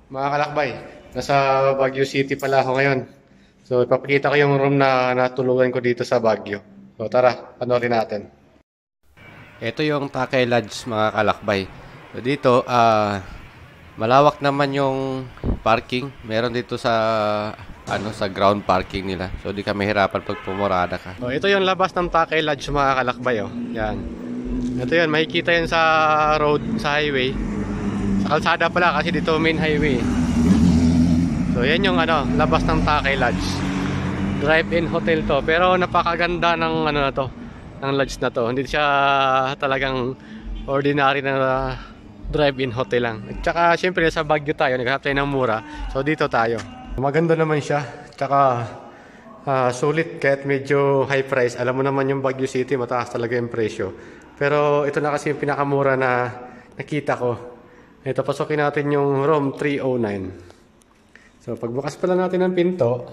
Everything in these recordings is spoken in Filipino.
Mga kalakbay, nasa Baguio City pala ako ngayon. So, ipapakita ko yung room na natulugan ko dito sa Baguio. So, tara, panoorin natin. Ito yung Takay Lodge, mga kalakbay. So, dito, malawak naman yung parking. Meron dito sa ground parking nila. So, di ka mahirapan pag pumurada ka. So, ito yung labas ng Takay Lodge, mga kalakbay. Oh. Yan. Ito yun, makikita yan sa road, sa highway. Sa kalsada pala kasi dito main highway. So yan yung labas ng Takay Lodge. Drive-in hotel to, pero napakaganda ng na to, ng lodge na to. Hindi siya talagang ordinary na drive-in hotel lang. At saka syempre sa Baguio tayo, naghahanap tayo ng mura. So dito tayo. Maganda naman siya. Tsaka sulit kahit medyo high price. Alam mo naman yung Baguio City, mataas talaga yung presyo. Pero ito na kasi yung pinakamura na nakita ko. Ito, pasokin natin yung room 309. So, pagbukas pala natin ng pinto,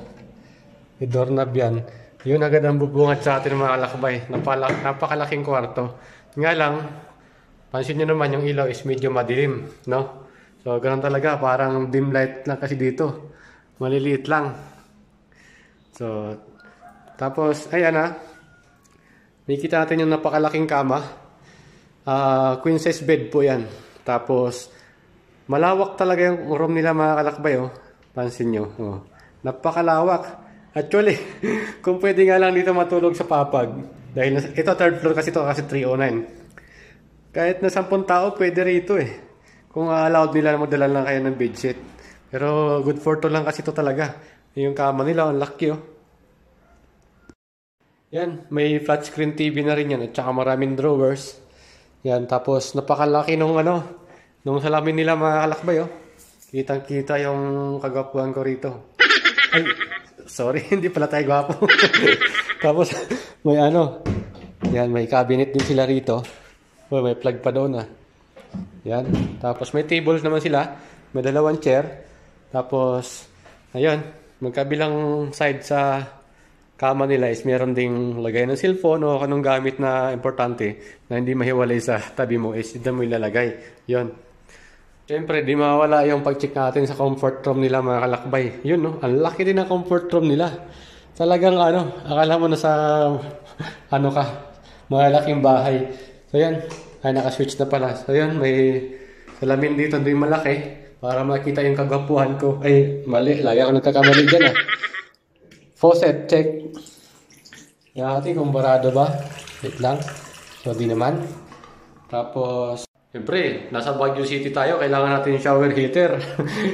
may doorknob yan. Yun agad ang bubungat sa atin mga kalakbay. Napakalaking kwarto. Nga lang, pansin nyo naman yung ilaw is medyo madilim, no? So, ganun talaga. Parang dim light lang kasi dito. Maliliit lang. So, tapos, ayan nakikita natin yung napakalaking kama. Queen size bed po yan. Tapos, malawak talaga yung room nila mga kalakbay. Oh. Pansin nyo. Oh. Napakalawak. Actually, kung pwede nga lang dito matulog sa papag. Dahil ito third floor kasi ito kasi 309. Kahit na 10 tao pwede rito eh. Kung allowed nila magdala lang kayo ng bedsheet. Pero good for two lang kasi ito talaga. Yung kama nila, ang laki oh. Yan, may flat screen TV na rin yan. At saka maraming drawers. Yan, tapos napakalaki nung salamin nila mga kalakbay oh. Kitang-kita yung kagwapuan ko rito. Ay, sorry, hindi pala tayo gwapo. Tapos may yan, may cabinet din sila rito. Oh, may plug pa doon Yan, tapos may tables naman sila. May 2 chair. Tapos, ayun, magkabilang side sa kama nila is meron ding lagay ng cellphone o anong gamit na importante na hindi mahiwalay sa tabi mo is dito mo ilalagay. Yun. Siyempre, di mawala yung pag-check natin sa comfort room nila mga kalakbay. Yun, no? Ang laki din ng comfort room nila. Talagang akala mo na sa malaking bahay. So yan, ay naka-switch na pala. So yan, may salamin dito din malaki para makita yung kagwapuhan ko. Ay, mali. Lagi ako nagkakamali dyan Faucet, check. Yan natin kung barado ba. Wait lang. So, di naman. Tapos, siyempre, nasa Baguio City tayo. Kailangan natin yung shower heater.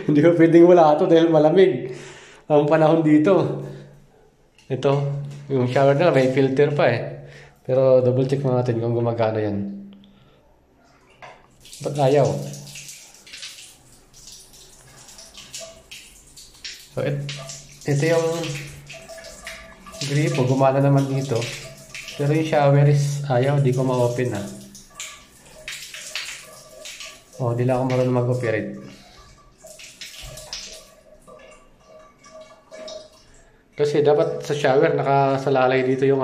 Hindi ko pwedeng wala ito dahil malamig. Ang panahon dito. Ito, yung shower na may filter pa Pero double check natin kung gumagana yan. Ba't ayaw? So, ito yung gripo, gumana naman dito. Pero yung shower is ayaw, di ko ma-open di lang ako marunong mag-operate. Kasi dapat sa shower nakasalalay dito yung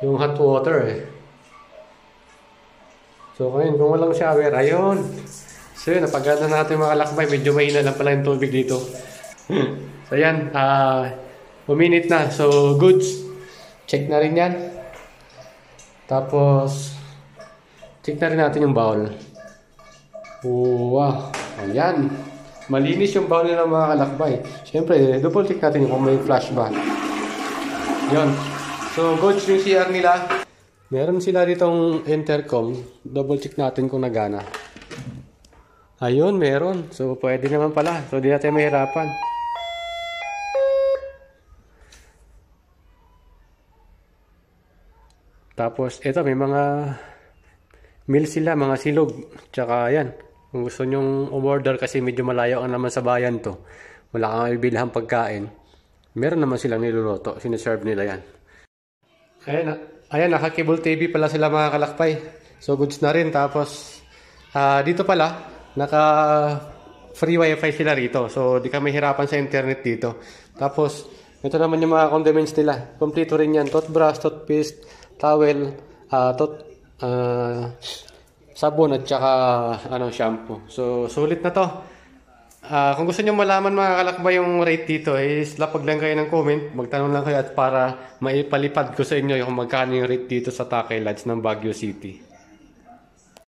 yung hot water So ngayon, kung walang shower, ayun. So yun, napagana natin mga kalakbay. Medyo mahina lang pala yung tubig dito. So yan, uminit na. So goods, check na rin yan. Tapos, check na rin natin yung bowl. Wow, ayan. Malinis yung bowl nila mga kalakbay. Siyempre, double check natin kung may flash ba. Yun. So goods yung CR nila. Meron sila ditong intercom. Double check natin kung nagana. Ayun, meron. So pwede naman pala. So di natin mahirapan. Tapos, ito, may mga meal sila, mga silog. Tsaka, yan. Kung gusto nyong umorder kasi medyo malayo ang naman sa bayan to. Wala kang ibibilhang pagkain. Meron naman silang niluluto. Sinaserve nila yan. Ayan, naka-cable TV pala sila mga kalakpay. So, goods na rin. Tapos, dito pala, naka-free wifi sila rito. So, di ka mahirapan sa internet dito. Tapos, ito naman yung mga condiments nila. Kompleto rin yan. Toothbrush, toothpaste, towel, sabon at saka shampoo. So sulit na to. Kung gusto niyo malaman mga kalakbay yung rate dito is lapag lang kayo ng comment, magtanong lang kayo at para maipalipad ko sa inyo yung magkano yung rate dito sa Takay Lodge ng Baguio City.